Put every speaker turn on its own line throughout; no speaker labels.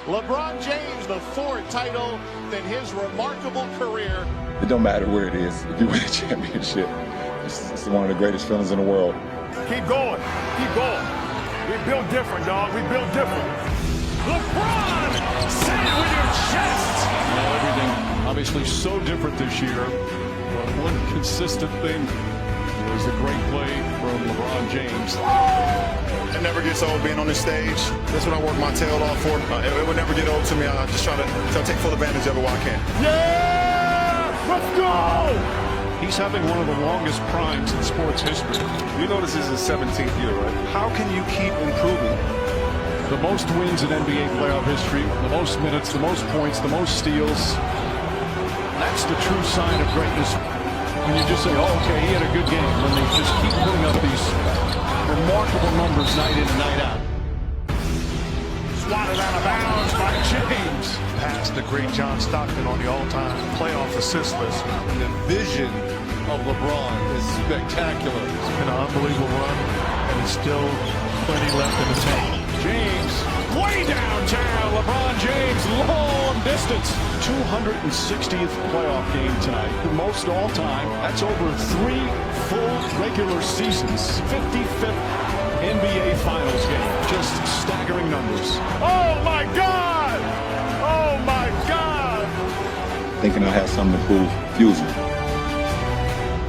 LeBron James, the fourth title in his remarkable career.
It don't matter where it is. If you win a championship, it's one of the greatest feelings in the world.
Keep going. Keep going. We built different, dog. We built different. LeBron, say it with your chest.
Everything obviously so different this year. But one consistent thing was the great play from LeBron James.
It never gets old being on this stage. That's what I work my tail off for. It would never get old to me. I just try to take full advantage of it while I can.
Yeah! Let's go!
He's having one of the longest primes in sports history.
You know this is his 17th year, right? How can you keep improving?
The most wins in NBA playoff history, the most minutes, the most points, the most steals. That's the true sign of greatness. When you just say, oh, okay, he had a good game. When they just keep putting up these remarkable numbers night in and night out.
Swatted out of bounds by James. Past the great John Stockton on the all-time playoff assist list.
The vision of LeBron is spectacular.
It's been an unbelievable run, and it's still plenty left in the tank.
James, way downtown. LeBron James, long distance. 260th playoff game tonight. The most all time. That's over 3 full regular seasons. 55th NBA Finals game. Just staggering numbers.
Oh, my God! Oh, my God!
Thinking I had something to prove fuels me.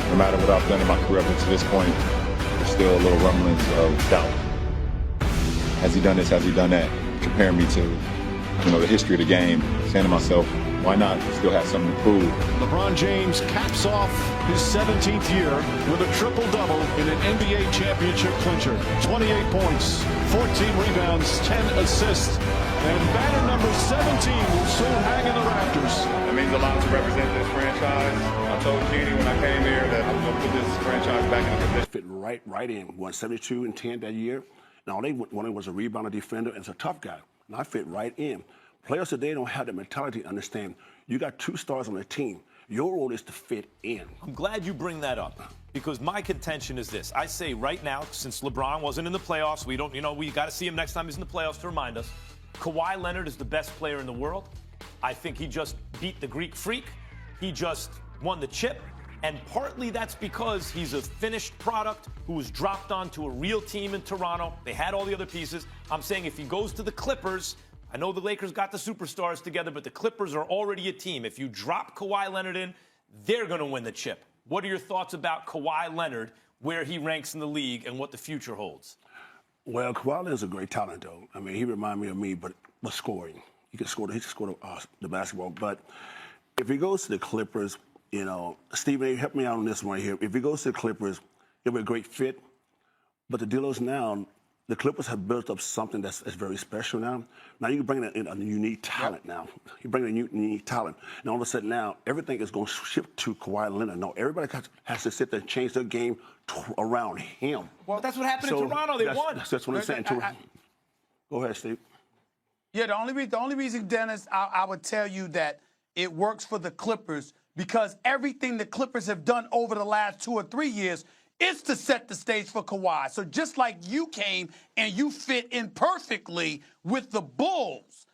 No matter what I've done in my career up to this point, there's still a little rumblings of doubt. Has he done this? Has he done that? Comparing me to, the history of the game, saying to myself, why not still have something to prove?
LeBron James caps off his 17th year with a triple-double in an NBA championship clincher. 28 points, 14 rebounds, 10 assists, and banner number 17 will soon hang in the rafters.
It means a lot to represent this franchise. I told Jeannie when I came here that I'm going to put this franchise back in position.
Fit right in. Won 72 and 10 that year. Now, one of them was a rebounder, defender, and it's a tough guy. And I fit right in. Players today don't have the mentality to understand you got 2 stars on the team. Your role is to fit in.
I'm glad you bring that up because my contention is this. I say right now, since LeBron wasn't in the playoffs, we got to see him next time he's in the playoffs to remind us. Kawhi Leonard is the best player in the world. I think he just beat the Greek Freak. He just won the chip. And partly that's because he's a finished product who was dropped onto a real team in Toronto. They had all the other pieces. I'm saying if he goes to the Clippers, I know the Lakers got the superstars together, but the Clippers are already a team. If you drop Kawhi Leonard in, they're going to win the chip. What are your thoughts about Kawhi Leonard, where he ranks in the league, and what the future holds?
Well, Kawhi Leonard's a great talent, though. I mean, he reminds me of me, but scoring. He can score the basketball. But if he goes to the Clippers, Stephen, help me out on this one right here. If he goes to the Clippers, it'll be a great fit. But the deal is now, the Clippers have built up something that's very special now. Now you can bring in a unique talent now. You bring in a unique talent. And all of a sudden now, everything is going to shift to Kawhi Leonard. No, everybody has to sit there and change their game around him.
Well, that's what happened in Toronto. They won.
That's what I'm saying. Go ahead, Steve.
Yeah, the only reason, Dennis, I would tell you that it works for the Clippers because everything the Clippers have done over the last 2 or 3 years is to set the stage for Kawhi. So just like you came and you fit in perfectly with the Bulls,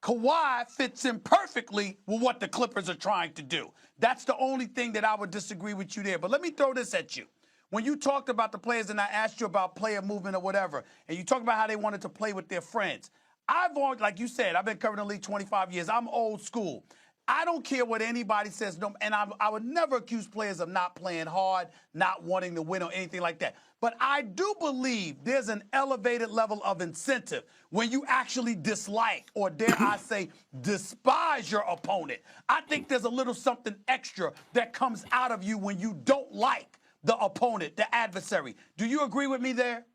Kawhi fits in perfectly with what the Clippers are trying to do. That's the only thing that I would disagree with you there. But let me throw this at you. When you talked about the players and I asked you about player movement or whatever, and you talked about how they wanted to play with their friends, I've always, like you said, I've been covering the league 25 years. I'm old school. I don't care what anybody says, and I would never accuse players of not playing hard, not wanting to win or anything like that. But I do believe there's an elevated level of incentive when you actually dislike, or dare I say, despise your opponent. I think there's a little something extra that comes out of you when you don't like the opponent, the adversary. Do you agree with me there?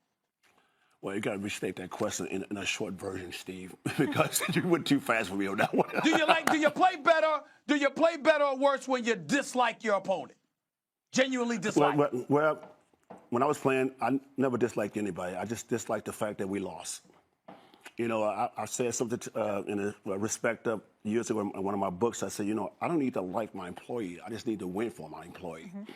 Well, you got to restate that question in a short version, Steve, because you went too fast for me on that one.
Do you play better? Do you play better or worse when you dislike your opponent? Genuinely dislike.
Well, when I was playing, I never disliked anybody. I just disliked the fact that we lost. I said something in respect of years ago in one of my books. I said, I don't need to like my employee. I just need to win for my employee. Mm-hmm.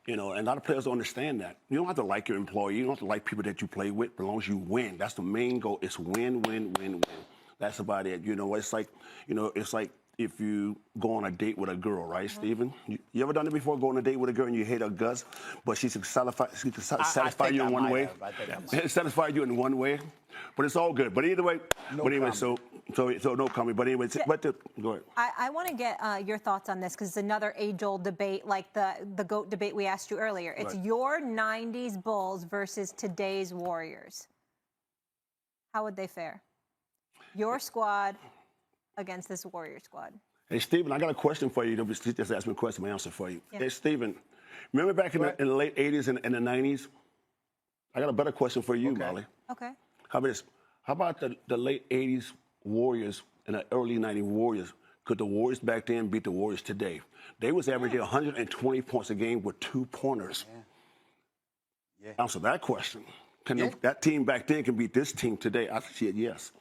And a lot of players don't understand that. You don't have to like your employee. You don't have to like people that you play with, as long as you win. That's the main goal. It's win, win, win, win. That's about it. You know, it's like if you go on a date with a girl, right, Stephen? You ever done it before? Go on a date with a girl and you hate her guts, but she can satisfy you in one way. Satisfy you in one way, but it's all good. But either way,
No
but anyway,
comment.
so no comment. But anyway, go ahead.
I want to get your thoughts on this because it's another age-old debate, like the GOAT debate we asked you earlier. It's your '90s Bulls versus today's Warriors. How would they fare? Your squad against this Warrior squad.
Hey, Stephen, I got a question for you. Just ask me a question, my answer for you.
Yeah.
Hey, Stephen, remember back in the late 80s and the 90s? I got a better question for you, Molly.
Okay.
How about this? How about the late 80s Warriors and the early 90s Warriors? Could the Warriors back then beat the Warriors today? They was averaging 120 points a game with 2-pointers. Yeah. Answer that question. Can that team back then can beat this team today? I said yes.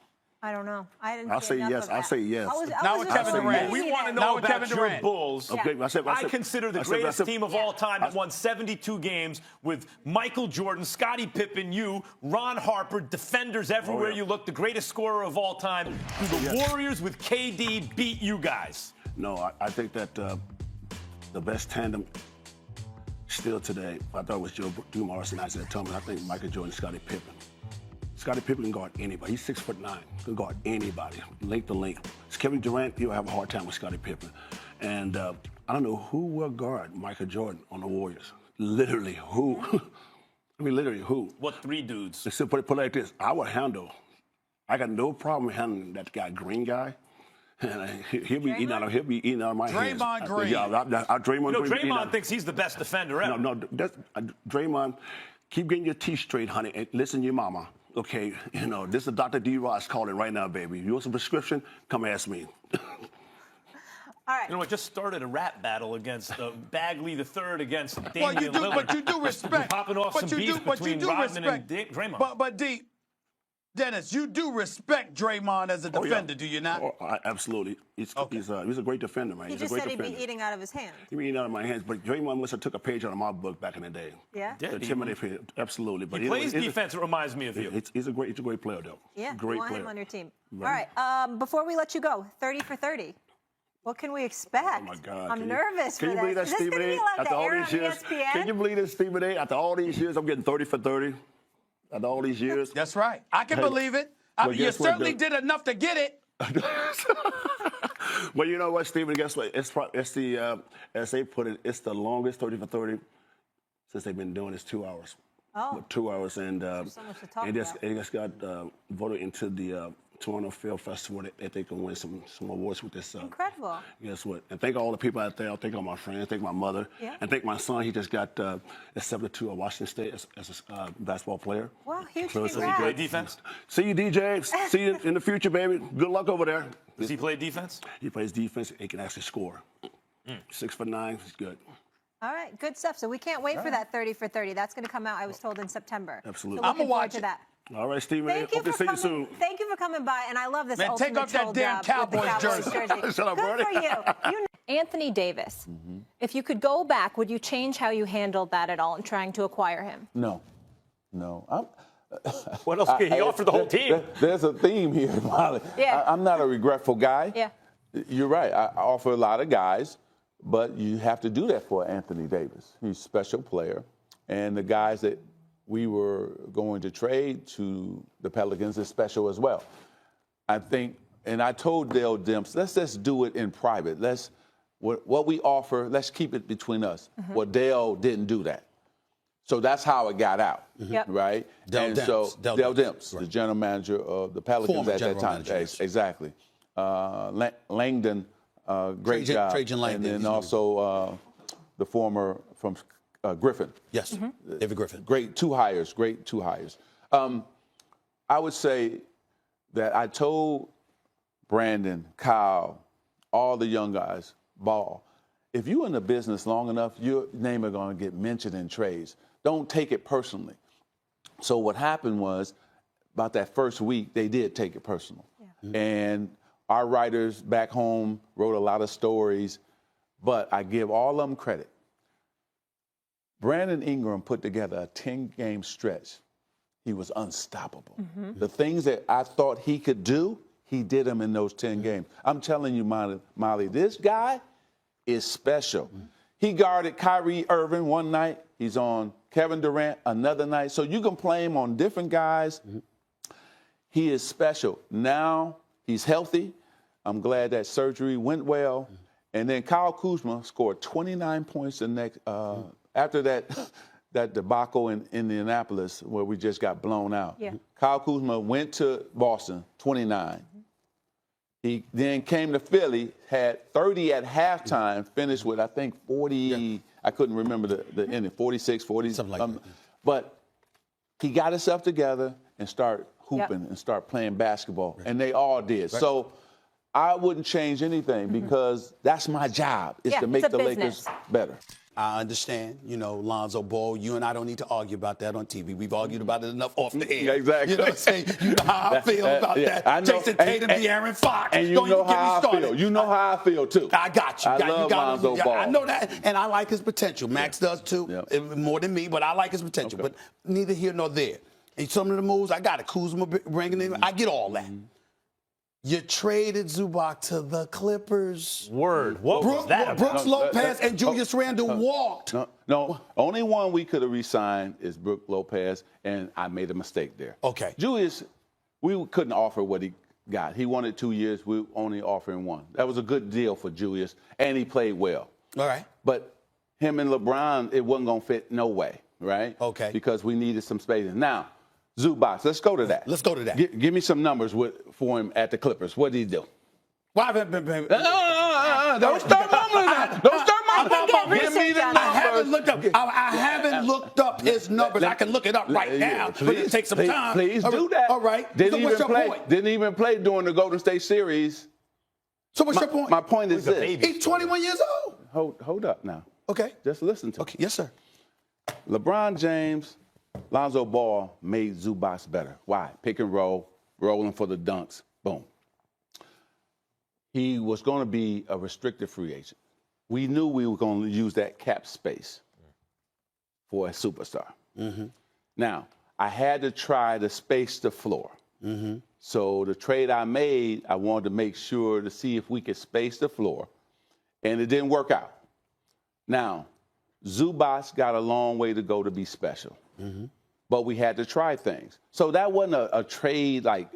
I don't know. I didn't.
I'll say yes. I'll say yes.
Now with Kevin Durant.
We want to
Now
know
with
about
Kevin
your
Durant.
Bulls.
Okay,
I consider the greatest team of all time that won 72 games with Michael Jordan, Scottie Pippen, you, Ron Harper, defenders everywhere you look, the greatest scorer of all time. Do the Warriors with KD beat you guys?
No, I think that the best tandem still today, I thought it was Joe Dumars and Isaiah Thomas. I think Michael Jordan and Scottie Pippen. Scottie Pippen can guard anybody. He's 6'9". Can guard anybody, length to length. Kevin Durant, he'll have a hard time with Scottie Pippen. And I don't know who will guard Michael Jordan on the Warriors. Literally, who? I mean, literally, who?
What three dudes?
Let's put it like this. I would handle. I got no problem handling that guy, Green guy. And he'll be eating out of my hands.
Draymond Green.
Yeah, Draymond Green.
Draymond thinks he's the best defender ever.
No, Draymond, keep getting your teeth straight, honey, and listen to your mama. Okay, this is Dr. D. Ross calling right now, baby. You want some prescription? Come ask me.
All right.
You know, I just started a rap battle against Bagley III against Damian Lillard.
But you do respect.
Popping off some beef between Rodman and Draymond.
But Dennis, you do respect Draymond as a defender, do you not?
Absolutely. He's a great defender, man.
He
He's
just
a great
said
defender.
he'd be eating out of his hand.
He'd be eating out of my hands, but Draymond must have took a page out of my book back in the day.
Yeah?
Absolutely. But
He plays defense, it reminds me of you.
He's a great player, though.
Yeah,
great
you want
player.
him on your team.
Right.
All right, before we let you go, 30 for 30. What can we expect?
Oh, my God.
I'm nervous for
Can you believe that,
Is this
Stephen
going to
A?
be like
After
the
all
era
these
of
years,
ESPN?
can you believe this, Stephen A? After all these years, I'm getting 30 for 30. After all these years.
That's right. I can believe it. You certainly did enough to get it.
Well, you know what, Stephen? Guess what? It's the as they put it, it's the longest 30 for 30 since they've been doing this 2 hours.
Oh.
2 hours, and
so much to talk
it
about.
just got voted into the Toronto Film Festival that they can win some awards with this.
Incredible.
Guess what? And thank all the people out there. Thank all my friends. Thank my mother.
Yeah.
And thank my son. He just got accepted to Washington State as a basketball player.
Wow, huge
So it's a
congrats.
Play defense?
See you, DJ. See you in the future, baby. Good luck over there.
Does he play defense?
He plays defense. He can actually score. 6'9". He's good.
All right, good stuff. So we can't wait for that 30 for 30. That's going to come out, I was told, in September.
Absolutely.
So
I'm going to watch
to
it.
that.
All right, Stephen.
Thank you
Hope to
for
see you
coming.
soon.
Thank you for coming by, and I love this.
Man, take
ultimate
off that
toe
damn
job with the
Cowboys
jersey.
Shut up,
Good
Bernie.
for you. Anthony Davis. If you could go back, would you change how you handled that at all in trying to acquire him?
No.
What else could he offer the whole team?
There's a theme here, Molly.
Yeah.
I'm not a regretful guy.
Yeah.
You're right. I offer a lot of guys, but you have to do that for Anthony Davis. He's a special player. And the guys that we were going to trade to the Pelicans is special as well. I think, and I told Dale Demps, let's just do it in private. What we offer, let's keep it between us. Well, Dale didn't do that. So that's how it got out, right?
Dale Demps.
Dale Demps,
Right.
the general manager of the Pelicans
Former
at that
general
time.
manager, yes.
Exactly. Langdon, great job.
Trajan Langdon.
And then
He's
also the former from Griffin.
Yes, David Griffin.
Great two hires. I would say that I told Brandon, Kyle, all the young guys, Ball, if you're in the business long enough, your name is going to get mentioned in trades. Don't take it personally. So what happened was, about that first week, they did take it personal. Yeah. And our writers back home wrote a lot of stories, but I give all of them credit. Brandon Ingram put together a 10-game stretch. He was unstoppable. The things that I thought he could do, he did them in those 10 games. I'm telling you, Molly, this guy is special. He guarded Kyrie Irving one night. He's on Kevin Durant another night. So you can play him on different guys. He is special. Now he's healthy. I'm glad that surgery went well. And then Kyle Kuzma scored 29 points the next after that debacle in Indianapolis where we just got blown out.
Yeah.
Kyle Kuzma went to Boston, 29. He then came to Philly, had 30 at halftime, finished with, I think, 40. I couldn't remember the ending, 46, 40.
Something like that.
But he got himself together and started hooping and start playing basketball, and they all did. Right. So I wouldn't change anything because that's my job, is to make the Lakers better.
I understand, Lonzo Ball, you and I don't need to argue about that on TV. We've argued about it enough off the air.
Yeah, exactly.
You know what I'm saying? You know how I feel about that.
I know.
Jason Tatum, De'Aaron Fox.
And you know how I feel. You know how I feel, too.
I got you.
I love Lonzo Ball.
I know that, and I like his potential. Max does, too, more than me, but I like his potential. But neither here nor there. And some of the moves, I got it. Kuzma bringing in, I get all that. You traded Zubac to the Clippers.
Word. What was that?
Brooks Lopez and Julius Randle walked.
No, only one we could have re-signed is Brooks Lopez, and I made a mistake there.
Okay.
Julius, we couldn't offer what he got. He wanted 2 years. We only offering 1. That was a good deal for Julius, and he played well.
All right.
But him and LeBron, it wasn't going to fit no way, right?
Okay.
Because we needed some space. Now, Zubac, let's go to that.
Let's go to that.
Give me some numbers for him at the Clippers. What did he do?
Well, I haven't been.
Don't start mumbling now. Don't start mumbling. Give me the numbers.
I haven't looked up. I haven't looked up his numbers. I can look it up right now, but it'll take some time.
Please do that.
All right.
Didn't
What's your point?
Didn't even play during the Golden State series.
So what's your point?
My point is this.
He's 21 years old.
Hold up now.
Okay.
Just listen to me.
Okay. Yes, sir.
LeBron James, Lonzo Ball made Zubac better. Why? Pick and roll, rolling for the dunks. Boom. He was going to be a restricted free agent. We knew we were going to use that cap space for a superstar. Now, I had to try to space the floor. So the trade I made, I wanted to make sure to see if we could space the floor, and it didn't work out. Now, Zubac got a long way to go to be special. But we had to try things. So that wasn't a trade like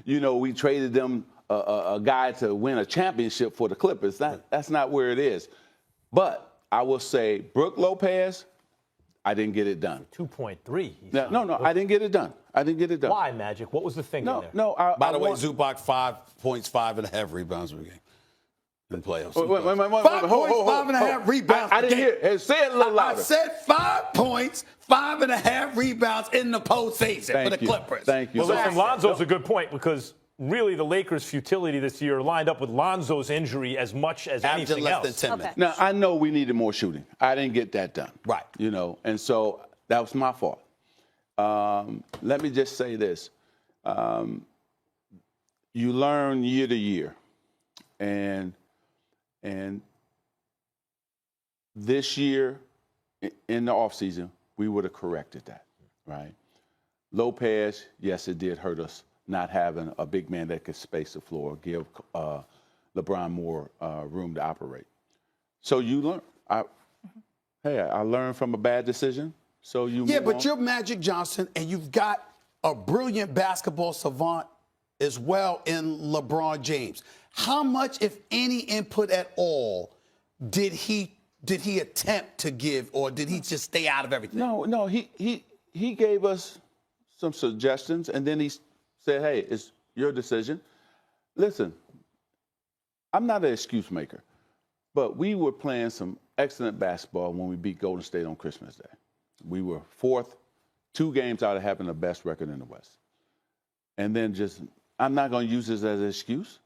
we traded them a guy to win a championship for the Clippers. That's not where it is. But I will say, Brooks Lopez, I didn't get it done.
2.3.
No, I didn't get it done.
Why, Magic? What was the thinking there?
No.
By the way, Zubac 5 points, 5.5 rebounds per game. In playoffs.
Wait,
5 points, 5.5 rebounds.
I didn't hear it. Say it a little louder.
I said 5 points, 5.5 rebounds in the postseason for the Clippers.
Thank you.
Well, listen, Lonzo's a good point because really the Lakers' futility this year lined up with Lonzo's injury as much as anything else.
Less than 10 minutes.
Now, I know we needed more shooting. I didn't get that done.
Right.
And so that was my fault. Let me just say this. You learn year to year. And this year, in the offseason, we would have corrected that, right? Lopez, yes, it did hurt us not having a big man that could space the floor, give LeBron more room to operate. So you learn. I learned from a bad decision. So you
Yeah,
move
but
on.
you're Magic Johnson, and you've got a brilliant basketball savant as well in LeBron James. How much, if any, input at all did he attempt to give, or did he just stay out of everything?
No. He gave us some suggestions, and then he said, "Hey, it's your decision." Listen, I'm not an excuse maker, but we were playing some excellent basketball when we beat Golden State on Christmas Day. We were 4th, 2 games out of having the best record in the West. And then I'm not going to use this as an excuse,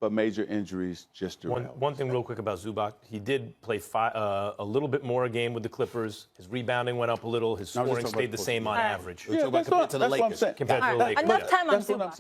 but major injuries just derailed.
One thing real quick about Zubac. He did play a little bit more a game with the Clippers. His rebounding went up a little. His scoring stayed the same on average.
Yeah, that's what I'm saying.
Compared to the Lakers.
Enough time on
That's what I'm
Zubac.
saying.